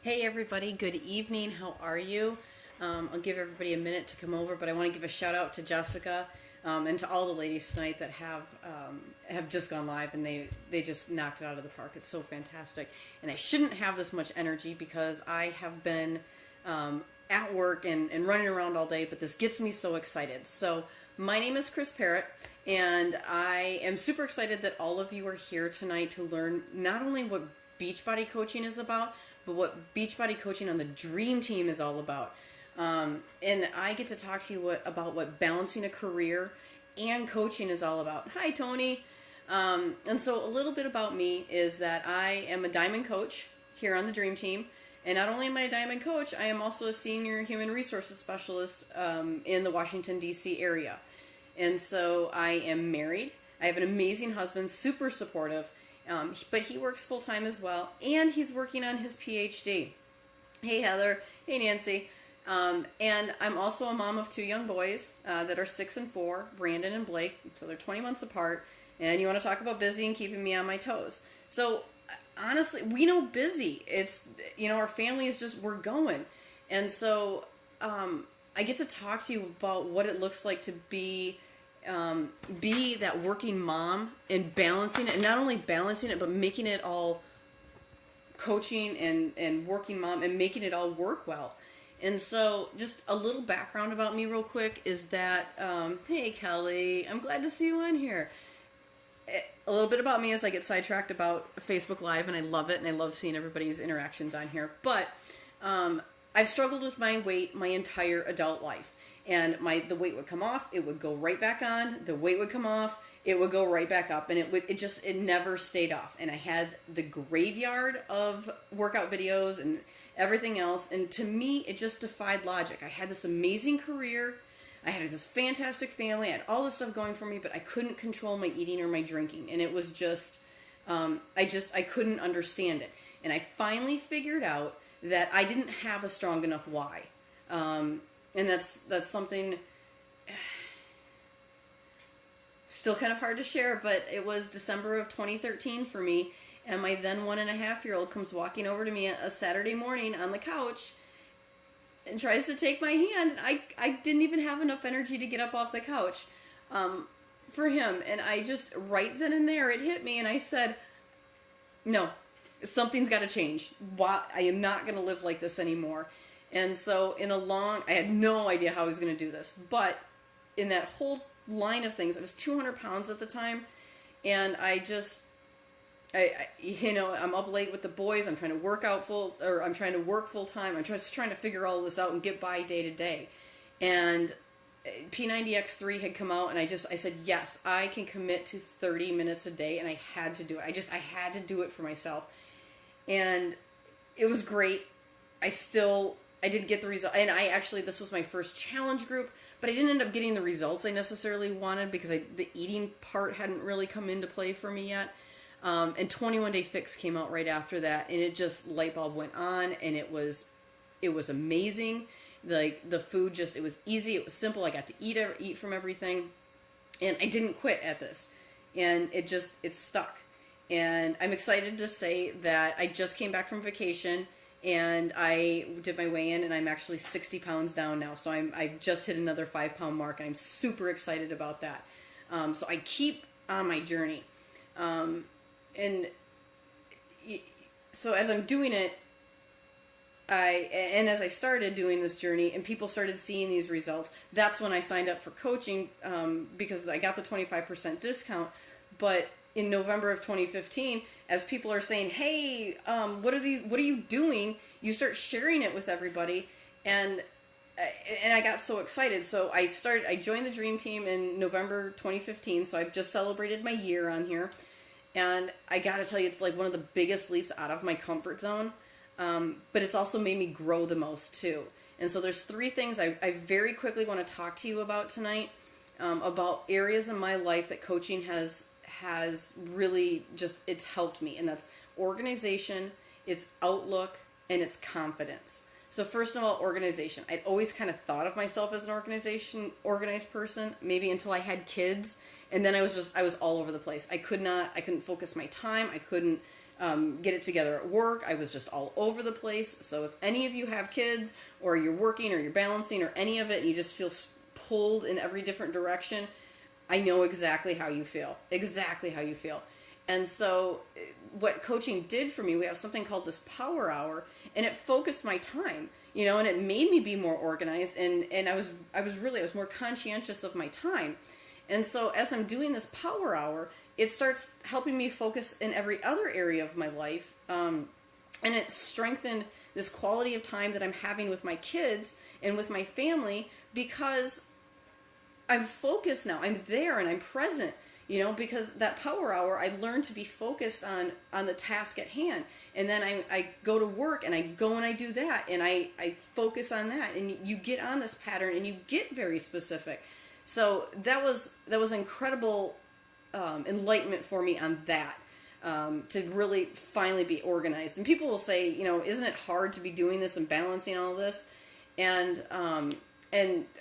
Hey everybody, good evening. How are you? I'll give everybody a minute to come over, but I want to give a shout out to Jessica and to all the ladies tonight that have just gone live, and they just knocked it out of the park. It's so fantastic, and I shouldn't have this much energy because I have been at work and running around all day, but this gets me so excited. So my name is Chris Parrott, and I am super excited that all of you are here tonight to learn not only what Beachbody coaching is about, but what Beachbody coaching on the Dream Team is all about. And I get to talk to you about what balancing a career and coaching is all about. Hi, Tony. And so a little bit about me is that I am a diamond coach here on the Dream Team. And not only am I a diamond coach, I am also a senior human resources specialist in the Washington, D.C. area. And so I am married. I have an amazing husband, super supportive. But he works full-time as well, and he's working on his PhD. Hey, Heather. Hey, Nancy. And I'm also a mom of two young boys that are 6 and 4, Brandon and Blake, so they're 20 months apart. And you want to talk about busy and keeping me on my toes. So, honestly, we know busy. It's, our family is just, we're going. And so I get to talk to you about what it looks like to be that working mom and balancing it, and not only balancing it, but making it all coaching and working mom and making it all work well. And so just a little background about me real quick is that, hey Kelly, I'm glad to see you on here. A little bit about me as I get sidetracked about Facebook Live, and I love it, and I love seeing everybody's interactions on here. But I've struggled with my weight my entire adult life. And the weight would come off, it would go right back on. The weight would come off, it would go right back up, and it never stayed off. And I had the graveyard of workout videos and everything else, and to me, it just defied logic. I had this amazing career, I had this fantastic family, I had all this stuff going for me, but I couldn't control my eating or my drinking, and it was just, I couldn't understand it. And I finally figured out that I didn't have a strong enough why. And that's something still kind of hard to share, but it was December of 2013 for me, and my then 1.5-year-old comes walking over to me a Saturday morning on the couch and tries to take my hand. I didn't even have enough energy to get up off the couch for him, and I just, right then and there, it hit me, and I said, no, something's got to change. I am not going to live like this anymore. And so I had no idea how I was going to do this, but in that whole line of things, I was 200 pounds at the time, and I'm up late with the boys, I'm trying to work full time, I'm just trying to figure all this out and get by day to day. And P90X3 had come out, and I said, yes, I can commit to 30 minutes a day, and I had to do it. I had to do it for myself. And it was great. I didn't get the result, and this was my first challenge group, but I didn't end up getting the results I necessarily wanted because the eating part hadn't really come into play for me yet. And 21 Day Fix came out right after that, and it just, light bulb went on, and it was amazing. Like, the food it was easy, it was simple, I got to eat from everything, and I didn't quit at this, and it stuck. And I'm excited to say that I just came back from vacation, and I did my weigh-in, and I'm actually 60 pounds down now. So I've just hit another 5-pound mark, and I'm super excited about that. So I keep on my journey. So as I'm doing it, as I started doing this journey, and people started seeing these results, that's when I signed up for coaching, because I got the 25% discount. But in November of 2015, as people are saying, hey, what are you doing? You start sharing it with everybody. And I got so excited. So I joined the Dream Team in November 2015. So I've just celebrated my year on here. And I got to tell you, it's like one of the biggest leaps out of my comfort zone. But it's also made me grow the most too. And so there's 3 things I very quickly want to talk to you about tonight, about areas in my life that coaching has really it's helped me, and that's organization, it's outlook, and it's confidence. So first of all, organization. I'd always kind of thought of myself as an organized person, maybe until I had kids, and then I was all over the place. I couldn't focus my time. I couldn't get it together at work. I was just all over the place. So if any of you have kids, or you're working, or you're balancing, or any of it, and you just feel pulled in every different direction, I know exactly how you feel. Exactly how you feel. And so what coaching did for me, we have something called this power hour, and it focused my time, and it made me be more organized, and I was more conscientious of my time. And so as I'm doing this power hour, it starts helping me focus in every other area of my life. And it strengthened this quality of time that I'm having with my kids and with my family, because I'm focused now. I'm there and I'm present, because that power hour, I learned to be focused on the task at hand. And then I go to work and I go and I do that, and I focus on that, and you get on this pattern and you get very specific. So that was incredible enlightenment for me on that, to really finally be organized. And people will say, isn't it hard to be doing this and balancing all this? And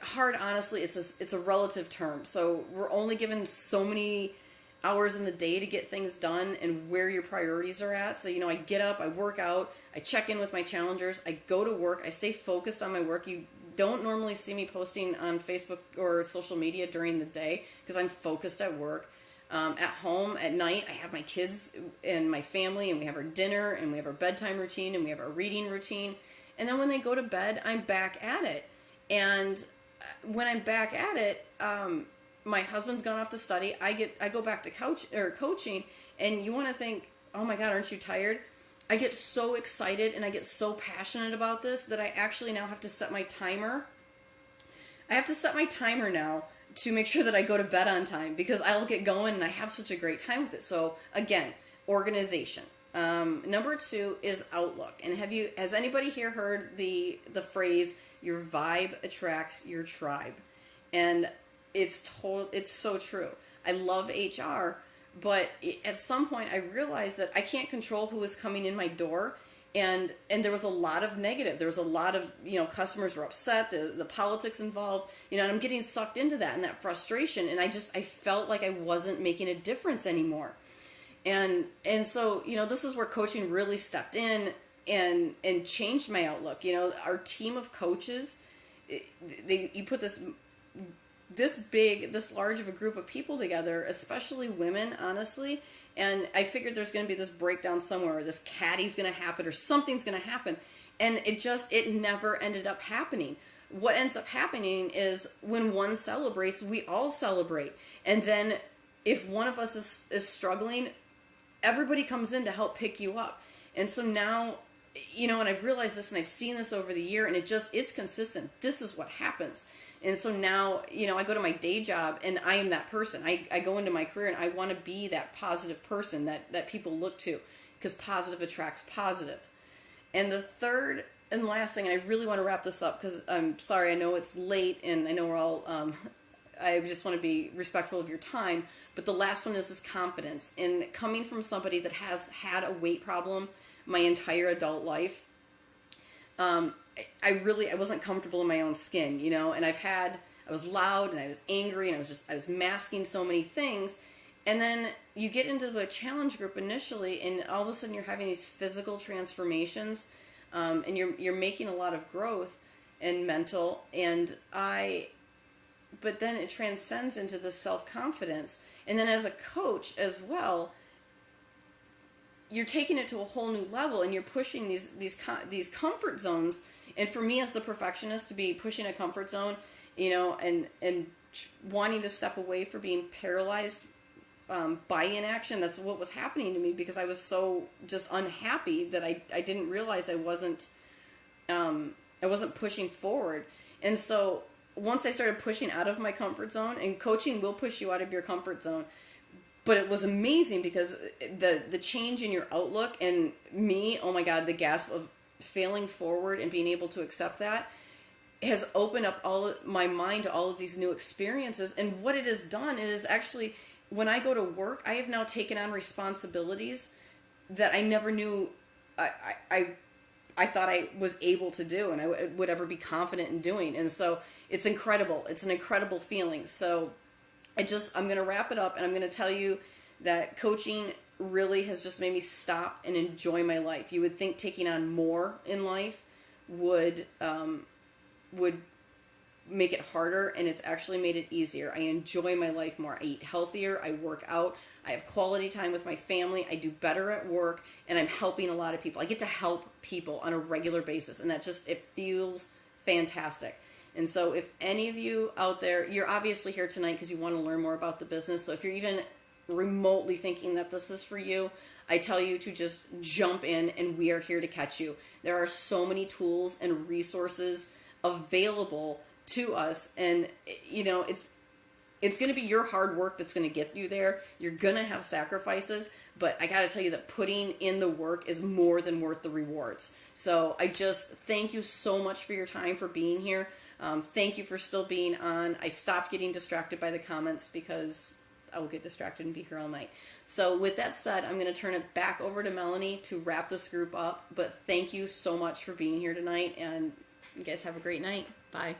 hard, honestly, it's a relative term. So we're only given so many hours in the day to get things done, and where your priorities are at. So, I get up, I work out, I check in with my challengers, I go to work, I stay focused on my work. You don't normally see me posting on Facebook or social media during the day, because I'm focused at work. At home, at night, I have my kids and my family, and we have our dinner, and we have our bedtime routine, and we have our reading routine. And then when they go to bed, I'm back at it. And when I'm back at it, my husband's gone off to study. I go back to coaching, and you want to think, oh my God, aren't you tired? I get so excited and I get so passionate about this that I actually now have to set my timer. I have to set my timer now to make sure that I go to bed on time, because I'll get going and I have such a great time with it. So again, organization. Number 2 is outlook. And has anybody here heard the phrase, your vibe attracts your tribe? And it's so true. I love HR, but at some point I realized that I can't control who is coming in my door. And there was a lot of negative. There was a lot of, customers were upset, the politics involved, and I'm getting sucked into that and that frustration. And I felt like I wasn't making a difference anymore. And so, this is where coaching really stepped in and changed my outlook. Our team of coaches, you put this large of a group of people together, especially women, honestly. And I figured there's going to be this breakdown somewhere, or this caddy's going to happen, or something's going to happen. And it never ended up happening. What ends up happening is when one celebrates, we all celebrate. And then if one of us is struggling, everybody comes in to help pick you up. And so now, and I've realized this, and I've seen this over the year, and it's consistent. This is what happens. And so now, I go to my day job, and I am that person. I go into my career, and I want to be that positive person that people look to, because positive attracts positive. And the third and last thing, and I really want to wrap this up, because I'm sorry, I know it's late, and I know we're all, I just want to be respectful of your time. But the last one is this confidence. And coming from somebody that has had a weight problem my entire adult life, I wasn't comfortable in my own skin, and I was loud, and I was angry, and I was masking so many things. And then you get into the challenge group initially, and all of a sudden you're having these physical transformations, and you're making a lot of growth and mental, but then it transcends into the self-confidence. And then as a coach as well, you're taking it to a whole new level, and you're pushing these comfort zones. And for me as the perfectionist, to be pushing a comfort zone, and wanting to step away from being paralyzed by inaction, that's what was happening to me, because I was so just unhappy that I didn't realize I wasn't pushing forward. And so once I started pushing out of my comfort zone, and coaching will push you out of your comfort zone, but it was amazing, because the change in your outlook, and me, oh my God, the gasp of failing forward and being able to accept that has opened up my mind to all of these new experiences. And what it has done is actually, when I go to work, I have now taken on responsibilities that I never knew I thought I was able to do, and I would ever be confident in doing. And so it's incredible. It's an incredible feeling. So I'm going to wrap it up, and I'm going to tell you that coaching really has just made me stop and enjoy my life. You would think taking on more in life would make it harder, and it's actually made it easier. I enjoy my life more. I eat healthier, I work out, I have quality time with my family, I do better at work, and I'm helping a lot of people. I get to help people on a regular basis, and that just, it feels fantastic. And so if any of you out there, you're obviously here tonight because you want to learn more about the business. So if you're even remotely thinking that this is for you, I tell you to just jump in, and we are here to catch you. There are so many tools and resources available to us, and it's going to be your hard work that's going to get you there. You're going to have sacrifices, but I got to tell you that putting in the work is more than worth the rewards. So I just thank you so much for your time, for being here. Thank you for still being on. I stopped getting distracted by the comments because I will get distracted and be here all night. So with that said, I'm going to turn it back over to Melanie to wrap this group up. But thank you so much for being here tonight, and you guys have a great night. Bye.